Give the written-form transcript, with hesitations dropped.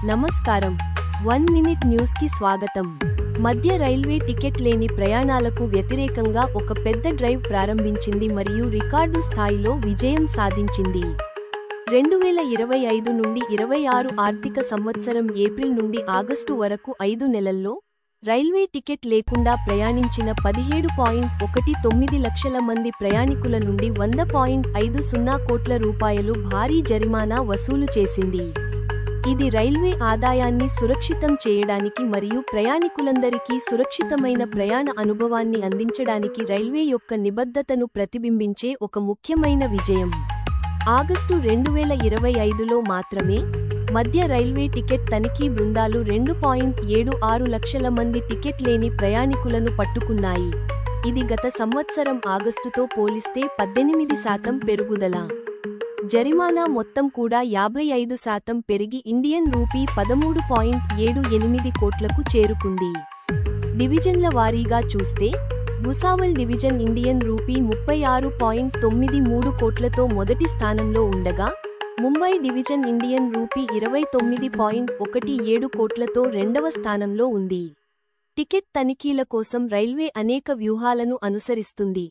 నమస్కారం 1 minute news కి స్వాగతం. మధ్య రైల్వే టికెట్ లేని ప్రయాణాలకు వ్యతిరేకంగా ఒక పెద్ద డ్రైవ్ ప్రారంభించింది మరియు రికార్డు స్థాయిలో విజయం సాధించింది. 2025 నుండి 26 ఆర్థిక సంవత్సరం ఏప్రిల్ నుండి ఆగస్టు వరకు 5 నెలల్లో రైల్వే టికెట్ లేకుండా ప్రయాణించిన 17.19 లక్షల మంది ప్రయాణికుల నుండి 100.50 కోట్ల రూపాయలు భారీ జరిమానా వసూలు చేసింది. ఇది రైల్వే ఆదాయాన్ని సురక్షితం చేయడానికి మరియు ప్రయాణికులందరికీ సురక్షితమైన ప్రయాణ అనుభవాన్ని అందించడానికి రైల్వే యొక్క నిబద్ధతను ప్రతిబింబించే ఒక ముఖ్యమైన విజయం. ఆగస్టు 2025లో మాత్రమే మధ్య రైల్వే టికెట్ తనిఖీ బృందాలు 2.76 లక్షల మంది టికెట్ లేని ప్రయాణికులను పట్టుకున్నాయి. ఇది గత సంవత్సరం ఆగస్టుతో పోలిస్తే 18% పెరుగుదల. జరిమానా మొత్తం కూడా 55% పెరిగి ఇండియన్ రూపీ 13.78 కోట్లకు చేరుకుంది. డివిజన్ల వారీగా చూస్తే భుసావల్ డివిజన్ ఇండియన్ రూపీ 36.93 కోట్లతో మొదటి స్థానంలో ఉండగా, ముంబై డివిజన్ ఇండియన్ రూపీ 29.17 కోట్లతో రెండవ స్థానంలో ఉంది. టికెట్ తనిఖీల కోసం రైల్వే అనేక వ్యూహాలను అనుసరిస్తుంది.